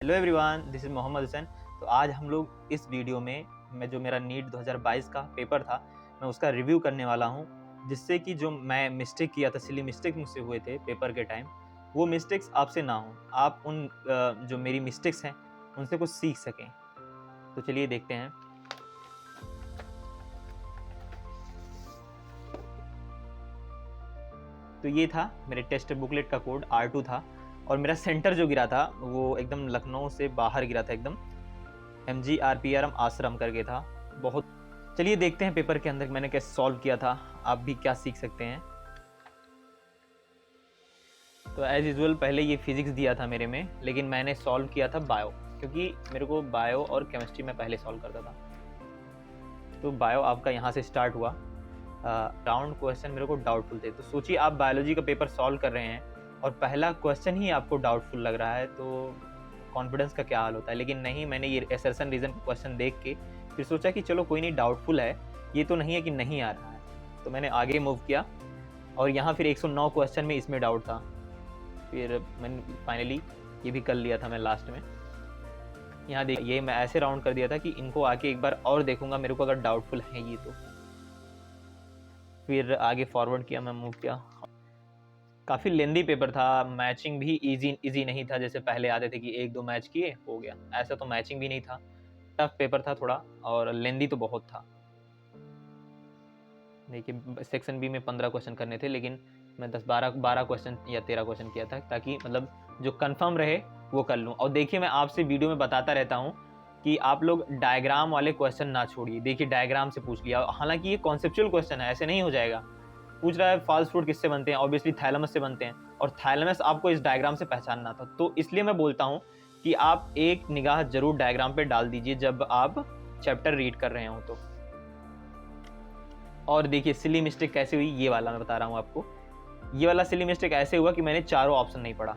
Hello everyone, this is Mohammad Hussain. तो आज हम लोग इस वीडियो में मैं जो मेरा नीट 2022 का पेपर था, मैं उसका रिव्यू करने वाला हूँ, जिससे कि जो मैं मिस्टेक किया था, सिली मिस्टेक मुझसे हुए थे पेपर के टाइम, वो मिस्टेक्स आपसे ना हों। आप उन जो मेरी मिस्टेक्स हैं, उनसे कुछ सीख सकें। तो चलिए देखते हैं। तो ये था मेरे टेस्ट बुकलेट का कोड R2 था, और मेरा सेंटर जो गिरा था वो एकदम लखनऊ से बाहर गिरा था, एकदम MGRPRM आश्रम करके था। बहुत चलिए देखते हैं पेपर के अंदर मैंने कैसे सॉल्व किया था, आप भी क्या सीख सकते हैं। तो एज़ यूजुअल पहले ये फिज़िक्स दिया था मेरे में, लेकिन मैंने सॉल्व किया था बायो, क्योंकि मेरे को बायो और केमिस्ट्री में पहले सॉल्व करता था। तो बायो आपका यहाँ से स्टार्ट हुआ। राउंड क्वेश्चन मेरे को डाउटफुल थे। तो सोचिए आप बायोलॉजी का पेपर सॉल्व कर रहे हैं और पहला क्वेश्चन ही आपको डाउटफुल लग रहा है, तो कॉन्फिडेंस का क्या हाल होता है। लेकिन नहीं, मैंने ये असर्शन रीज़न का क्वेश्चन देख के फिर सोचा कि चलो कोई नहीं, डाउटफुल है, ये तो नहीं है कि नहीं आ रहा है। तो मैंने आगे मूव किया और यहाँ फिर 109 क्वेश्चन में इसमें डाउट था। फिर मैंने फाइनली ये भी कर लिया था मैं लास्ट में। यहाँ देखिए, ये मैं ऐसे राउंड कर दिया था कि इनको आके एक बार और देखूंगा मेरे को अगर डाउटफुल है ये तो। फिर आगे फॉरवर्ड किया, मैं मूव किया। काफ़ी लेंदी पेपर था, मैचिंग भी इजी नहीं था जैसे पहले आते थे कि एक दो मैच किए हो गया। ऐसा तो मैचिंग भी नहीं था, टफ पेपर था थोड़ा, और लेंदी तो बहुत था। देखिए सेक्शन बी में 15 क्वेश्चन करने थे, लेकिन मैं 12 क्वेश्चन या 13 क्वेश्चन किया था, ताकि मतलब जो कंफर्म रहे वो कर लूँ। और देखिए मैं आपसे वीडियो में बताता रहता हूँ कि आप लोग डायग्राम वाले क्वेश्चन ना छोड़िए। देखिए डायग्राम से पूछ लिया, हालांकि ये कॉन्सेप्चुअल क्वेश्चन है, ऐसे नहीं हो जाएगा। पूछ रहा है फास्ट फूड किससे बनते हैं, ऑब्वियसली थैलेमस से बनते हैं, और थैलेमस आपको इस डायग्राम से पहचानना था। तो इसलिए मैं बोलता हूँ कि आप एक निगाह जरूर डायग्राम पे डाल दीजिए जब आप चैप्टर रीड कर रहे हो तो। और देखिए सिली मिस्टेक कैसे हुई, ये वाला मैं बता रहा हूँ आपको। ये वाला सिली मिस्टेक ऐसे हुआ कि मैंने चारों ऑप्शन नहीं पढ़ा।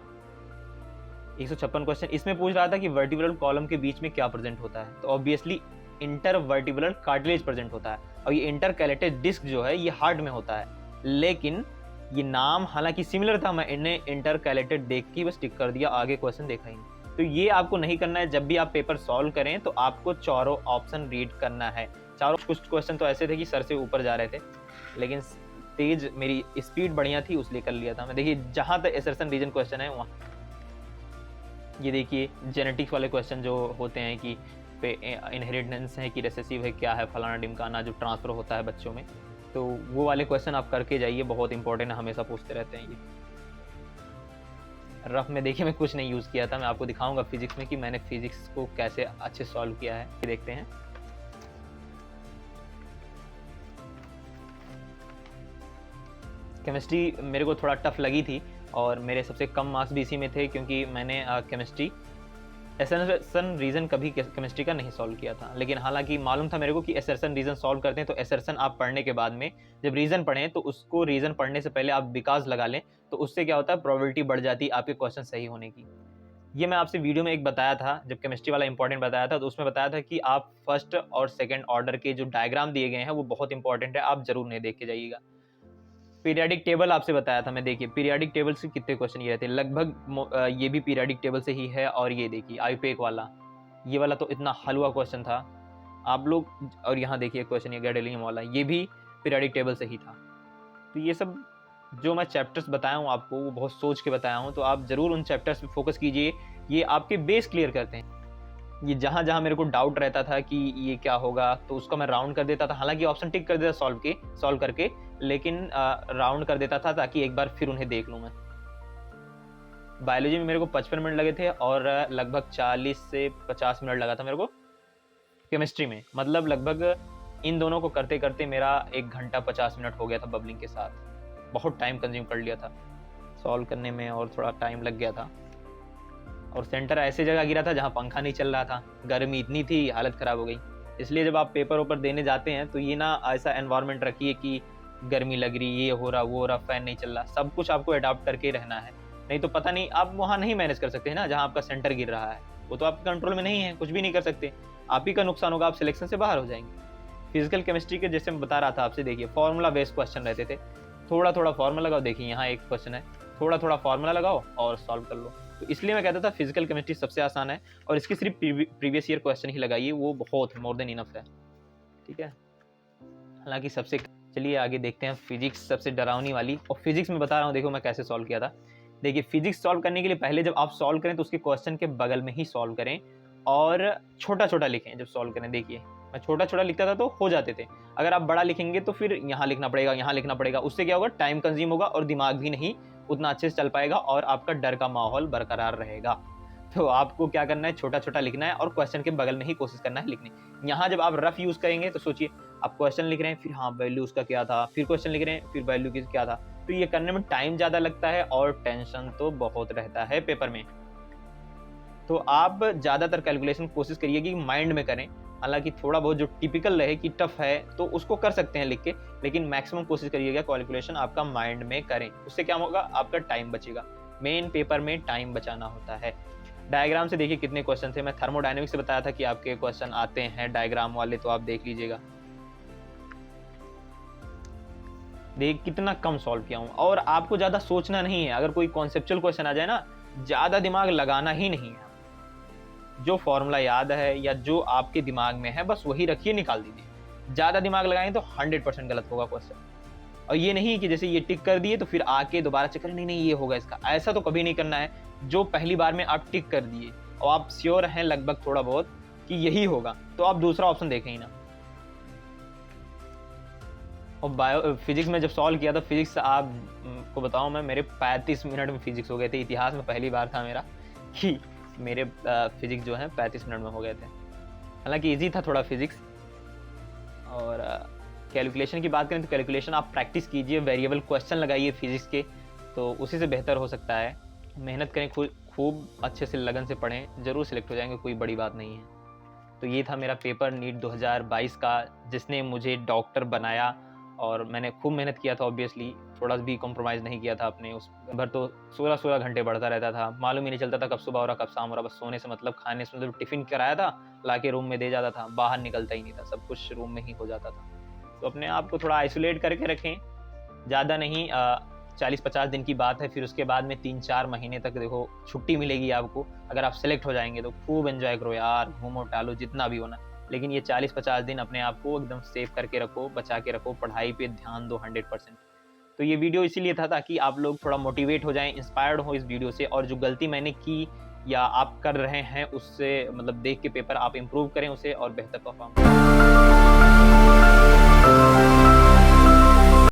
156 क्वेश्चन इसमें पूछ रहा था कि वर्टिब्रल कॉलम के बीच में क्या प्रेजेंट होता है, तो ऑब्वियसली इंटरवर्टिब्रल कार्टिलेज प्रेजेंट होता है, और ये इंटरकैलेटेड डिस्क जो है ये हार्ट में होता है। लेकिन ये नाम हालांकि सिमिलर था, मैं इन्हें इंटरकैलेटेड देख के बस टिक कर दिया, आगे क्वेश्चन देखा ही नहीं। तो ये आपको नहीं करना है। जब भी आप पेपर सॉल्व करें तो आपको चारों ऑप्शन रीड करना है। चारों कुछ क्वेश्चन तो ऐसे थे कि सर से ऊपर जा रहे थे, लेकिन तेज मेरी स्पीड बढ़िया थी उसलिए कर लिया था मैं। देखिए जहां तक असर्शन रीजन क्वेश्चन है वहाँ, ये देखिए जेनेटिक्स वाले क्वेश्चन जो होते हैं कि पे इनहेरिटेंस है कि रिसेसिव है, क्या है फलाना ढिमकाना, जो ट्रांसफर होता है बच्चों में, तो वो वाले क्वेश्चन आप करके जाइए, बहुत इंपॉर्टेंट है, हमेशा पूछते रहते हैं ये। रफ में देखिए मैं कुछ नहीं यूज़ किया था, मैं आपको दिखाऊंगा फिजिक्स में कि मैंने फिजिक्स को कैसे अच्छे सॉल्व किया है। ये देखते हैं। केमिस्ट्री मेरे को थोड़ा टफ लगी थी, और मेरे सबसे कम मार्क्स भी इसी में थे, क्योंकि मैंने केमिस्ट्री असर्शन रीजन कभी केमिस्ट्री का नहीं सॉल्व किया था। लेकिन हालांकि मालूम था मेरे को कि असर्शन रीजन सॉल्व करते हैं, तो असर्शन आप पढ़ने के बाद में जब रीजन पढ़ें तो उसको रीजन पढ़ने से पहले आप बिकॉज लगा लें, तो उससे क्या होता है, प्रोबेबिलिटी बढ़ जाती है आपके क्वेश्चन सही होने की। ये मैं आपसे वीडियो में एक बताया था, जब केमिस्ट्री वाला इंपॉर्टेंट बताया था, तो उसमें बताया था कि आप फर्स्ट और सेकंड ऑर्डर के जो डायग्राम दिए गए हैं वो बहुत इंपॉर्टेंट है, आप जरूर नहीं देख के जाइएगा। पीरियाडिक टेबल आपसे बताया था मैं, देखिए पीरियाडिक टेबल से कितने क्वेश्चन ये रहते हैं लगभग, ये भी पीरियाडिक टेबल से ही है। और ये देखिए आईपेक वाला, ये वाला तो इतना हलवा क्वेश्चन था आप लोग। और यहाँ देखिए क्वेश्चन ये गैडेलियम वाला, ये भी पीरियाडिक टेबल से ही था। तो ये सब जो मैं चैप्टर्स बताया हूँ आपको, वो बहुत सोच के बताया हूँ, तो आप जरूर उन चैप्टर्स पे फोकस कीजिए, ये आपके बेस क्लियर करते हैं। ये जहाँ जहाँ मेरे को डाउट रहता था कि ये क्या होगा, तो उसका मैं राउंड कर देता था, हालांकि ऑप्शन टिक कर देता सॉल्व करके, लेकिन राउंड कर देता था ताकि एक बार फिर उन्हें देख लूँ मैं। बायोलॉजी में मेरे को 55 मिनट लगे थे, और लगभग 40 से 50 मिनट लगा था मेरे को केमिस्ट्री में। मतलब लगभग इन दोनों को करते करते मेरा 1 घंटा 50 मिनट हो गया था बबलिंग के साथ। बहुत टाइम कंज्यूम कर लिया था सॉल्व करने में, और थोड़ा टाइम लग गया था। और सेंटर ऐसे जगह गिरा था जहाँ पंखा नहीं चल रहा था, गर्मी इतनी थी, हालत ख़राब हो गई। इसलिए जब आप पेपर ऊपर देने जाते हैं तो ये ना ऐसा एनवायरनमेंट रखिए कि गर्मी लग रही, ये हो रहा वो हो रहा, फैन नहीं चल रहा, सब कुछ आपको अडाप्ट करके रहना है। नहीं तो पता नहीं, आप वहाँ नहीं मैनेज कर सकते हैं ना जहाँ आपका सेंटर गिर रहा है, वो तो आपके कंट्रोल में नहीं है, कुछ भी नहीं कर सकते, आप ही का नुकसान होगा, आप सिलेक्शन से बाहर हो जाएंगे। फिजिकल केमिस्ट्री के जैसे मैं बता रहा था आपसे, देखिए फॉर्मूला बेस्ड क्वेश्चन रहते थे, थोड़ा थोड़ा फॉर्मूला लगाओ। देखिए यहाँ एक क्वेश्चन है, थोड़ा थोड़ा फॉर्मूला लगाओ और सॉल्व कर लो। तो इसलिए मैं कहता था फिजिकल केमिस्ट्री सबसे आसान है और इसकी सिर्फ प्रीवियस ईयर क्वेश्चन ही लगाइए, वो बहुत मोर देन इनफ है, ठीक है। हालांकि सबसे, चलिए आगे देखते हैं फिजिक्स सबसे डरावनी वाली। और फिजिक्स में बता रहा हूँ, देखो मैं कैसे सॉल्व किया था। देखिए फिजिक्स सॉल्व करने के लिए पहले जब आप सॉल्व करें तो उसके क्वेश्चन के बगल में ही सॉल्व करें और छोटा छोटा लिखें जब सॉल्व करें। देखिए मैं छोटा छोटा लिखता था तो हो जाते थे, अगर आप बड़ा लिखेंगे तो फिर यहाँ लिखना पड़ेगा, यहाँ लिखना पड़ेगा, उससे क्या होगा, टाइम कंज्यूम होगा और दिमाग भी नहीं उतना अच्छे से चल पाएगा और आपका डर का माहौल बरकरार रहेगा। तो आपको क्या करना है, छोटा छोटा लिखना है और क्वेश्चन के बगल में ही कोशिश करना है लिखने। यहाँ जब आप रफ यूज करेंगे तो सोचिए आप क्वेश्चन लिख रहे हैं, फिर हाँ वैल्यू उसका क्या था, फिर क्वेश्चन लिख रहे हैं, फिर वैल्यू क्या था, तो ये करने में टाइम ज्यादा लगता है और टेंशन तो बहुत रहता है पेपर में। तो आप ज्यादातर कैलकुलेशन कोशिश करिए कि माइंड में करें। हालांकि थोड़ा बहुत जो टिपिकल रहे कि टफ है तो उसको कर सकते हैं लिख के, लेकिन मैक्सिमम कोशिश करिएगा कैलकुलेशन आपका माइंड में करें। उससे क्या होगा, आपका टाइम बचेगा। मेन पेपर में टाइम बचाना होता है। डायग्राम से देखिए कितने क्वेश्चन थे। मैं थर्मोडायनेमिक्स से बताया था कि आपके क्वेश्चन आते हैं डायग्राम वाले, तो आप देख लीजिएगा। देख कितना कम सॉल्व किया हूं। और आपको ज्यादा सोचना नहीं है, अगर कोई कॉन्सेप्चुअल क्वेश्चन आ जाए ना, ज्यादा दिमाग लगाना ही नहीं है। जो फॉर्मूला याद है या जो आपके दिमाग में है बस वही रखिए, निकाल दीजिए। ज्यादा दिमाग लगाएंगे तो 100% गलत होगा क्वेश्चन। और ये नहीं कि जैसे ये टिक कर दिए तो फिर आके दोबारा चेक करें, नहीं ये होगा इसका, ऐसा तो कभी नहीं करना है। जो पहली बार में आप टिक कर दिए और आप श्योर हैं लगभग थोड़ा बहुत कि यही होगा, तो आप दूसरा ऑप्शन देखें ही ना। और बायो फिजिक्स में जब सॉल्व किया था, फिजिक्स आप को बताऊं मैं, मेरे 35 मिनट में फिजिक्स हो गए थे। इतिहास में पहली बार था मेरा कि मेरे फिजिक्स जो है 35 मिनट में हो गए थे। हालांकि इजी था थोड़ा फिजिक्स। और कैलकुलेशन की बात करें तो कैलकुलेशन आप प्रैक्टिस कीजिए, वेरिएबल क्वेश्चन लगाइए फिजिक्स के, तो उसी से बेहतर हो सकता है। मेहनत करें, खूब अच्छे से लगन से पढ़ें, जरूर सिलेक्ट हो जाएंगे, कोई बड़ी बात नहीं है। तो ये था मेरा पेपर नीट 2022 का, जिसने मुझे डॉक्टर बनाया। और मैंने खूब मेहनत किया था, ऑब्वियसली थोड़ा भी कॉम्प्रोमाइज़ नहीं किया था अपने। उस भर तो 16 घंटे पढ़ता रहता था, मालूम ही नहीं चलता था कब सुबह हो रहा कब शाम हो रहा। बस सोने से मतलब, खाने से मतलब, टिफ़िन कराया था, ला के रूम में दे जाता था, बाहर निकलता ही नहीं था, सब कुछ रूम में ही हो जाता था। तो अपने आप को थोड़ा आइसोलेट करके रखें, ज़्यादा नहीं। 40-50 दिन की बात है, फिर उसके बाद में 3-4 महीने तक देखो छुट्टी मिलेगी आपको। अगर आप सेलेक्ट हो जाएंगे तो खूब एंजॉय करो यार, घूमो टालो जितना भी होना, लेकिन ये 40-50 दिन अपने आप को एकदम सेव करके रखो, बचा के रखो, पढ़ाई पे ध्यान दो 100%। तो ये वीडियो इसीलिए था ताकि आप लोग थोड़ा मोटिवेट हो जाएं, इंस्पायर्ड हो इस वीडियो से, और जो गलती मैंने की या आप कर रहे हैं उससे मतलब देख के पेपर आप इम्प्रूव करें उसे और बेहतर परफॉर्म करें।